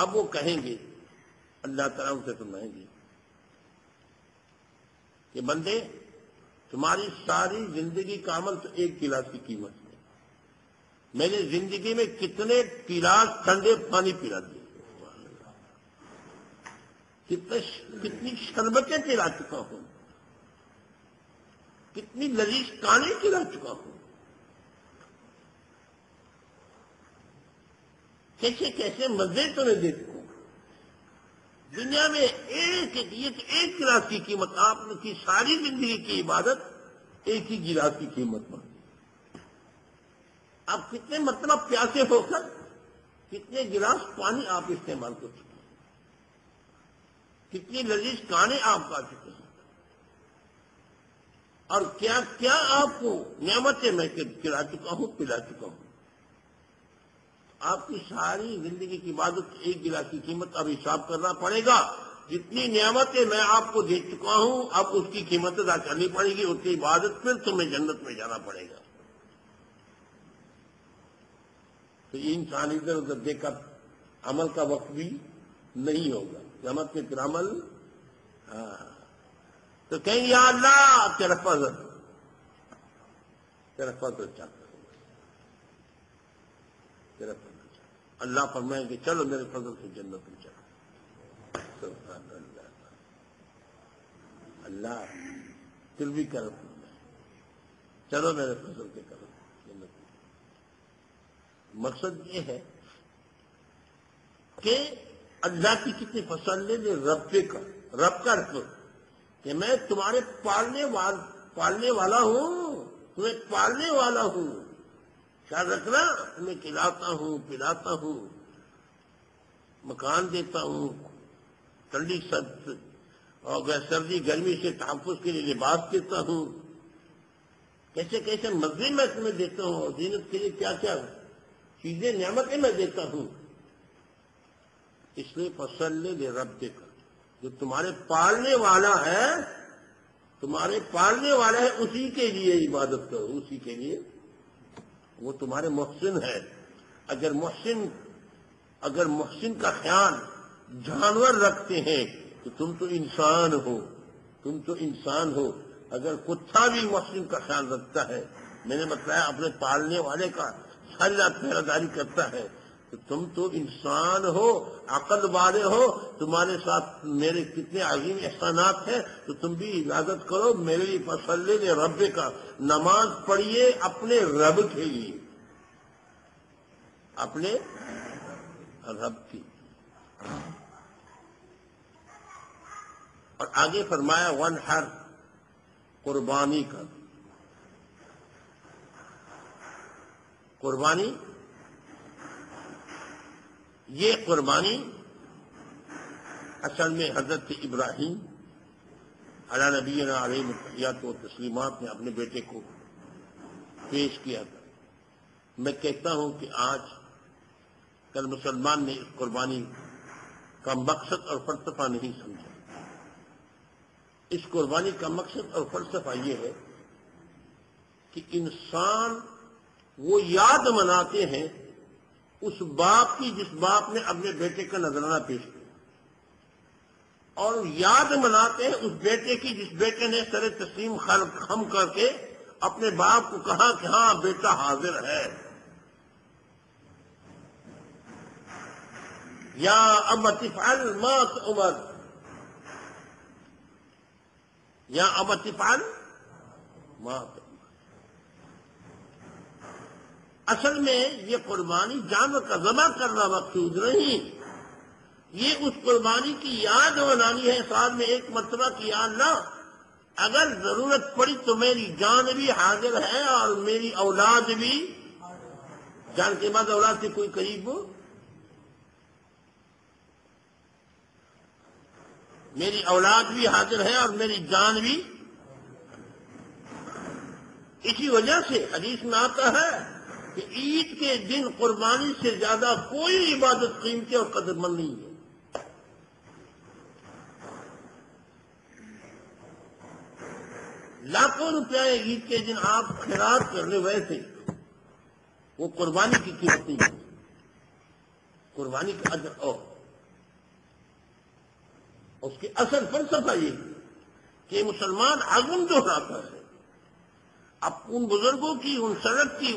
اب وہ کہیں گے، اللہ تعالیٰ ان سے فرمائیں گے کہ بندے تمہاری ساری زندگی کا عمل تو ایک گلاس کی قیمت ہے، میں نے زندگی میں کتنے گلاس ٹھنڈے پانی پلا دیے، کتنی شربتیں پلا چکا ہوں، کتنی لذیذ کھانے کھلا چکا ہوں، کیسے کیسے مزے تمہیں دے چکا ہوں۔ دنیا میں ایک گلاس کی قیمت، آپ کی ساری زندگی کی عبادت ایک ہی گلاس کی قیمت پر۔ آپ کتنے مرتبہ پیاسے ہو کر کتنے گلاس پانی آپ استعمال کر چکے ہیں، کتنی لذیذ کھانے آپ کھا چکے ہیں، اور کیا کیا آپ کو نعمتیں میں کھلا چکا ہوں، پلا چکا ہوں۔ آپ کی ساری زندگی کی عبادت ایک گلاس کی قیمت اب حساب کرنا پڑے گا۔ جتنی نعمتیں میں آپ کو دے چکا ہوں اب اس کی قیمت ادا کرنی پڑے گی، اس کی عبادت پھر تمہیں جنت میں جانا پڑے گا۔ تو یہ انسان ادھر ادھر دیکھ کر عمل کا وقت بھی نہیں ہوگا، قیامت میں پھر عمل تو کہیں یا اللہ تیرا فضل چاہتا ہوں، تیرا فضل چاہتا، اللہ فرمائیں کہ چلو میرے فضل سے جنت میں چلو۔ سبحان اللہ، اللہ پھر بھی کرم فرمائے، چلو میرے فضل کے کرم جنت میں۔ مقصد یہ ہے کہ اللہ کی کتنی پسند ہے رب کا رکھو کہ میں تمہارے پالنے والا ہوں، تمہیں پالنے والا ہوں، خیال رکھنا، تمہیں کھلاتا ہوں، پلاتا ہوں، مکان دیتا ہوں، ٹھنڈی اور سردی گرمی سے تحفظ کے لیے لباس دیتا ہوں، کیسے کیسے مزے میں تمہیں دیتا ہوں، اور زینت کے لیے کیا کیا چیزیں نعمتیں میں دیتا ہوں۔ اس لیے فصلی لربک، جو تمہارے پالنے والا ہے، اسی کے لیے عبادت کرو، اسی کے لیے، وہ تمہارے محسن ہے۔ اگر محسن کا خیال جانور رکھتے ہیں تو تم تو انسان ہو، اگر کتا بھی محسن کا خیال رکھتا ہے، میں نے بتایا اپنے پالنے والے کا ساری رات پہرہ داری کرتا ہے، تو تم تو انسان ہو، عقل والے ہو، تمہارے ساتھ میرے کتنے عظیم احسانات ہیں، تو تم بھی عبادت کرو میرے لیے، فصلی لربک کا، نماز پڑھیے اپنے رب کے لیے، اپنے رب کی۔ اور آگے فرمایا وانحر، قربانی کا، قربانی، یہ قربانی اصل میں حضرت ابراہیم علی نبینا علیہ التحیات و تسلیمات نے اپنے بیٹے کو پیش کیا تھا۔ میں کہتا ہوں کہ آج کل مسلمان نے اس قربانی کا مقصد اور فلسفہ نہیں سمجھا۔ اس قربانی کا مقصد اور فلسفہ یہ ہے کہ انسان وہ یاد مناتے ہیں اس باپ کی جس باپ نے اپنے بیٹے کا نذرانہ پیش کیا، اور یاد مناتے ہیں اس بیٹے کی جس بیٹے نے سر تسلیم خم کر کے اپنے باپ کو کہا کہ ہاں بیٹا حاضر ہے، یا ابت افعل ما تؤمر، یا ابت افعل ما تؤمر۔ اصل میں یہ قربانی جانور کا ذبح کرنا مقصود نہیں، یہ اس قربانی کی یاد منانی ہے سال میں ایک مرتبہ کہ یا اللہ اگر ضرورت پڑی تو میری جان بھی حاضر ہے اور میری اولاد بھی، جان کے بعد اولاد سے کوئی قریب ہو، میری اولاد بھی حاضر ہے اور میری جان بھی۔ اسی وجہ سے حدیث میں آتا ہے کہ عید کے دن قربانی سے زیادہ کوئی عبادت قیمتی اور قدر مند نہیں ہے۔ لاکھوں روپیہ عید کے دن آپ خیرات کر لیں ویسے وہ قربانی کی قیمت نہیں ہے، قربانی کا اجر اور اس کی اصل فلسفہ یہ کہ مسلمان عزم دہراتا ہے، اب ان بزرگوں کی، ان سڑک کی،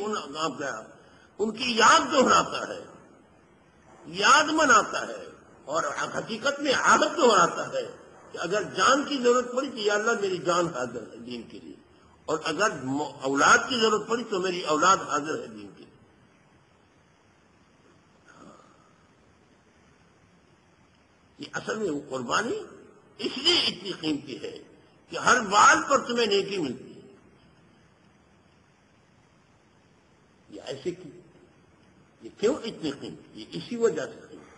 ان کی یاد دہراتا ہے، یاد مناتا ہے، اور حقیقت میں عہد دہراتا ہے کہ اگر جان کی ضرورت پڑی تو یا اللہ میری جان حاضر ہے دین کے لیے، اور اگر اولاد کی ضرورت پڑی تو میری اولاد حاضر ہے دین کے لیے۔ یہ اصل میں وہ قربانی اس لیے اتنی قیمتی ہے کہ ہر بال پر تمہیں نیکی ملتی ہے۔ یہ ایسے کی، یہ کیوں اتنی قیمتی؟ یہ اسی وجہ سے قیمتی۔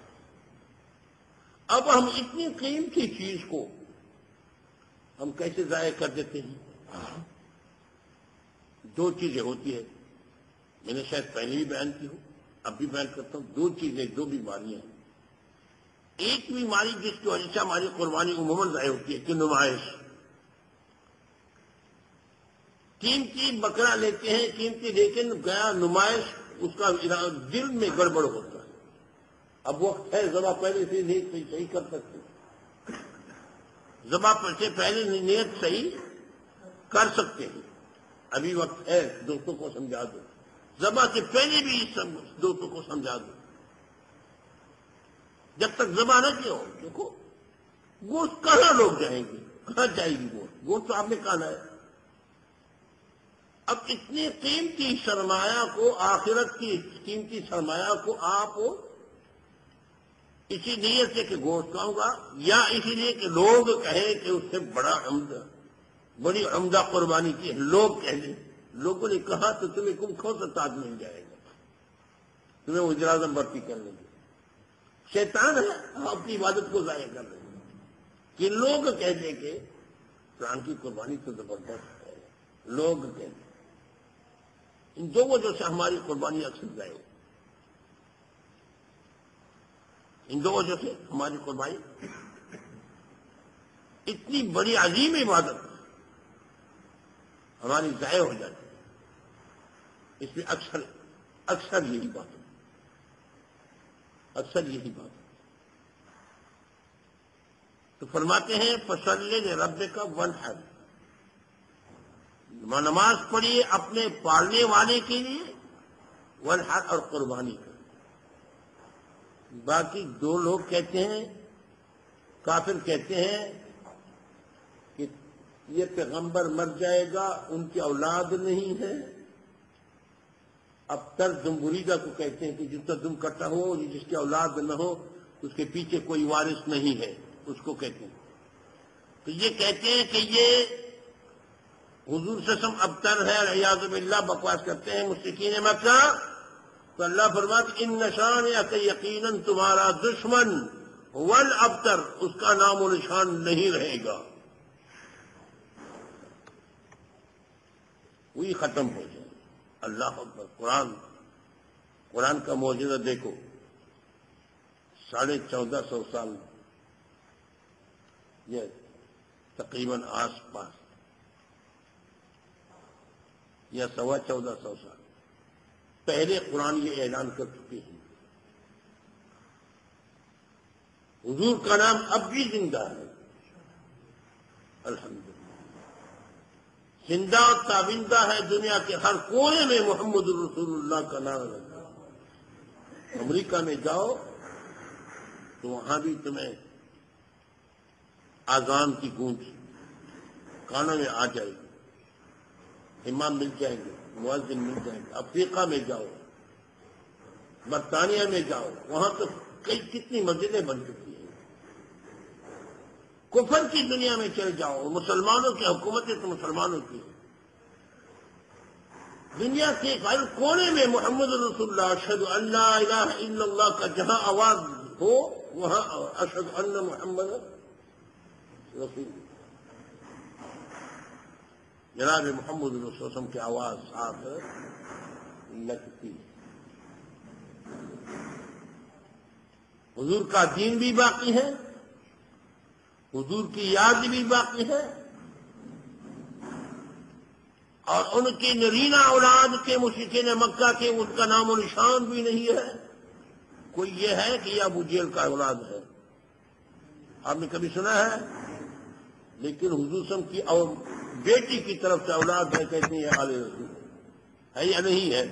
اب ہم اتنی قیمتی چیز کو ہم کیسے ضائع کر دیتے ہیں؟ دو چیزیں ہوتی ہیں، میں نے شاید پہلے بھی بیان کی ہو، اب بھی بیان کرتا ہوں۔ دو چیزیں، دو بیماریاں ہیں۔ ایک بیماری جس کی وجہ سے ہماری قربانی عموماً ضائع ہوتی ہے کہ نمائش۔ قیمتی بکرا لیتے ہیں قیمتی، لیکن گیا نمائش، اس کا دل میں گڑبڑ ہوتا ہے۔ اب وقت ہے، ذبح پہلے سے نیت صحیح کر سکتے، ذبح سے پہلے نیت صحیح کر سکتے ہیں، ابھی وقت ہے، دوستوں کو سمجھا دو، ذبح سے پہلے بھی دوستوں کو سمجھا دو۔ جب تک ذبح نہ کیا ہو، دیکھو گوشت کہاں لوگ جائیں گے، کہاں جائے گی گوشت؟ گوشت تو آپ نے کھانا ہے۔ اب اتنی قیمتی سرمایہ کو، آخرت کی قیمتی سرمایہ کو آپ اسی نیت سے کہ گوشت کھاؤں گا، یا اسی لیے کہ لوگ کہیں کہ اس سے بڑی عمدہ قربانی کی ہے، لوگ کہہ دیں، لوگوں نے کہا تو تمہیں کون سا تاج مل جائے گا، تمہیں وزیر اعظم بھرتی کر لیں گے۔ شیطان ہے، آپ کی عبادت کو ضائع کر رہے ہیں کہ لوگ کہہ دیں کہ پران کی قربانی تو زبردست ہے، لوگ کہہ دیں۔ ان دو وجہ سے ہماری قربانی اکثر ضائع ہو، ان دو وجہ سے ہماری قربانی، اتنی بڑی عظیم عبادت ہماری ضائع ہو جاتی ہے۔ اس میں اکثر یہی بات ہے، اکثر یہی بات ہے۔ تو فرماتے ہیں فصلی لربک وانحر، نماز پڑھیے اپنے پالنے والے کے لیے، وانحر اور قربانی کر۔ باقی دو لوگ کہتے ہیں، کافر کہتے ہیں کہ یہ پیغمبر مر جائے گا، ان کی اولاد نہیں ہے۔ اب تر دمبریدہ کو کہتے ہیں کہ جس کا دم کٹا ہو، جس کی اولاد نہ ہو، اس کے پیچھے کوئی وارث نہیں ہے، اس کو کہتے ہیں۔ تو یہ کہتے ہیں کہ یہ حضور صلی اللہ علیہ وسلم ابتر ہے، والعیاذ باللہ، بکواس کرتے ہیں مشرکین مکہ۔ تو اللہ فرماتا ان نشانک یقیناً تمہارا دشمن والابتر، اس کا نام و نشان نہیں رہے گا، وہی ختم ہو جائے۔ اللہ اکبر۔ قرآن کا معجزہ دیکھو، 1450 سال یہ تقریباً آس پاس، یا 1425 سال پہلے قرآن یہ اعلان کر چکے ہیں، حضور کا نام اب بھی زندہ ہے، الحمدللہ زندہ اور تابندہ ہے، دنیا کے ہر کونے میں محمد رسول اللہ کا نام رکھا۔ امریکہ میں جاؤ تو وہاں بھی تمہیں اذان کی گونج کانوں میں آ جائے گی، امام مل جائیں گے، مؤذن مل جائیں گے۔ افریقہ میں جاؤ، برطانیہ میں جاؤ، وہاں تو کتنی مسجدیں بن چکی ہیں۔ کفر کی دنیا میں چل جاؤ، مسلمانوں کی حکومتیں تو مسلمانوں کی، دنیا کے ہر کونے میں محمد رسول اللہ، اشہد ان لا الہ الا اللہ کا جہاں آواز ہو، وہاں اشہد ان محمد رسول اللہ، جناب محمد رسول اللہ صلی اللہ علیہ وسلم کی آواز صاف لگتی۔ حضور کا دین بھی باقی ہے، حضور کی یاد بھی باقی ہے، اور ان کی نرینہ اولاد کے مشرکین مکہ کے ان کا نام و نشان بھی نہیں ہے۔ کوئی یہ ہے کہ یہ ابو جہل کا اولاد ہے، آپ نے کبھی سنا ہے؟ لیکن حضور صلی اللہ علیہ وسلم کی بیٹی کی طرف سے اولاد ہے، کہتے ہیں یہ آل رسول ہے یا نہیں ہے؟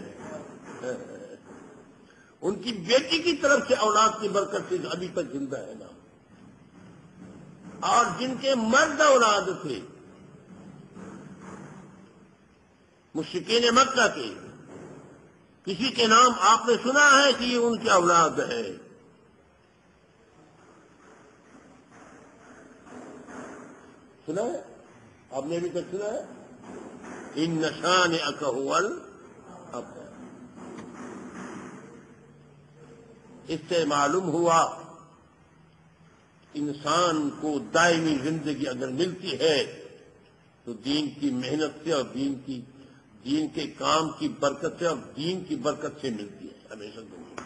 ان کی بیٹی کی طرف سے اولاد کی برکت سے ابھی تک زندہ ہے نا. اور جن کے مرد اولاد تھے مشرکین مکہ کے، کسی کے نام آپ نے سنا ہے کہ یہ ان کی اولاد ہے؟ سنا ہے؟ آپ نے ابھی تک سنا ہے؟ ان شانئک ھو الابتر. اس سے معلوم ہوا انسان کو دائمی زندگی اگر ملتی ہے تو دین کی محنت سے اور دین کے کام کی برکت سے اور دین کی برکت سے ملتی ہے ہمیشہ دنیا.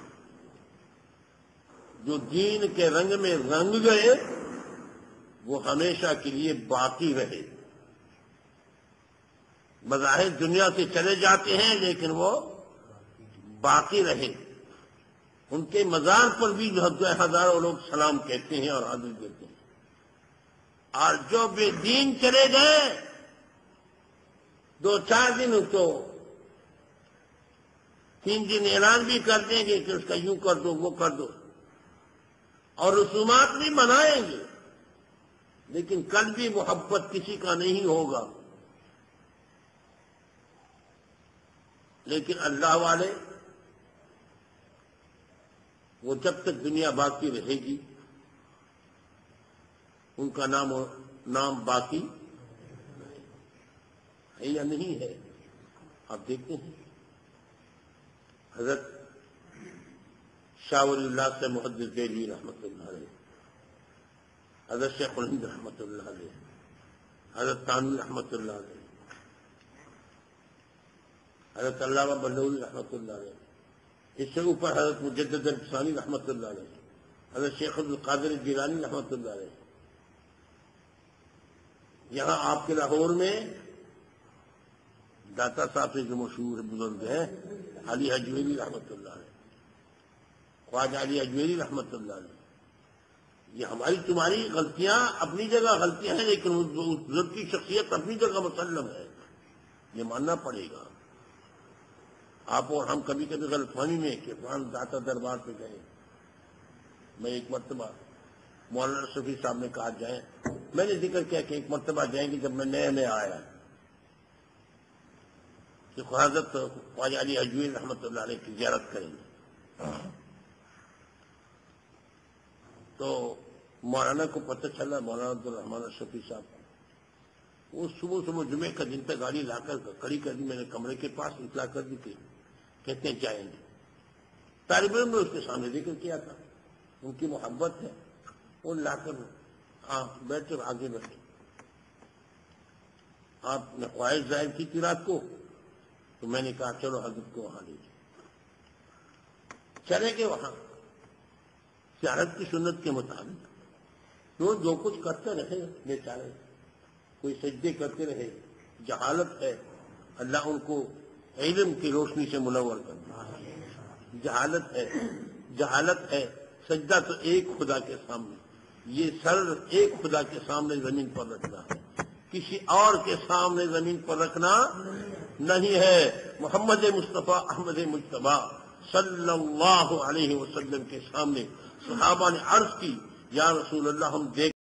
جو دین کے رنگ میں رنگ گئے وہ ہمیشہ کے لیے باقی رہے. بظاہر دنیا سے چلے جاتے ہیں لیکن وہ باقی رہے. ان کے مزار پر بھی ہزاروں لوگ سلام کہتے ہیں اور حاضری دیتے ہیں. اور جو بے دین چلے گئے 2-4 دن تو 3 دن اعلان بھی کر دیں گے کہ اس کا یوں کر دو وہ کر دو اور رسومات بھی منائیں گے، لیکن کل بھی محبت کسی کا نہیں ہوگا. لیکن اللہ والے وہ جب تک دنیا باقی رہے گی ان کا نام باقی ہے یا نہیں ہے؟ آپ دیکھتے ہیں حضرت شاہ ولی اللہ سے محدث دہلوی رحمۃ اللہ علیہ، حضرت شیخ الہند رحمۃ اللہ علیہ، حضرت تانوی رحمۃ اللہ علیہ، حضرت علامہ بلوری رحمۃ اللہ علیہ، اس سے اوپر حضرت مجدد الفسانی رحمۃ اللہ علیہ، حضرت شیخ عبدالقادر جیلانی رحمۃ اللہ علیہ. یہاں آپ کے لاہور میں داتا صاحب سے جو مشہور بزرگ ہیں علی اجویری رحمۃ اللہ علیہ، خواجہ علی اجویری رحمۃ اللہ علیہ. یہ ہماری تمہاری غلطیاں اپنی جگہ غلطیاں ہیں، لیکن اس بزرگ کی شخصیت اپنی جگہ مسلم ہے، یہ ماننا پڑے گا. آپ اور ہم کبھی کبھی غلط فہمی میں کہ فلان داتا دربار پہ گئے. میں ایک مرتبہ مولانا صفی صاحب نے کہا جائیں، میں نے ذکر کیا کہ ایک مرتبہ جائیں گے جب میں نیا آیا کہ حضرت خواجہ علی اجویری رحمۃ اللہ علیہ کی زیارت کریں گے. تو مولانا کو پتہ چلا، مولانا عبدالرحمان شفیع صاحب وہ صبح جمعے کا دن پہ گاڑی لا کر کھڑی کر دی میرے کمرے کے پاس، اطلاع کر دی کہ کہتے ہیں جائیں گے. طالب علم نے اس کے سامنے ذکر کیا تھا، ان کی محبت ہے، وہ لا کر بیٹھے آگے بیٹھے. آپ نے خواہش ظاہر کی تھی رات کو، تو میں نے کہا چلو حضرت کو وہاں لے جائیں. چلے گئے وہاں زیارت کی سنت کے مطابق. وہ جو کچھ کرتے رہے بیچارے، کوئی سجدے کرتے رہے. جہالت ہے، اللہ ان کو علم کی روشنی سے منور کر دے. جہالت ہے. سجدہ تو ایک خدا کے سامنے، یہ سر ایک خدا کے سامنے زمین پر رکھنا ہے، کسی اور کے سامنے زمین پر رکھنا نہیں ہے. محمد مصطفیٰ احمد مجتبیٰ صلی اللہ علیہ وسلم کے سامنے صحابہ نے عرض کی، یا رسول اللہ ہم دیکھ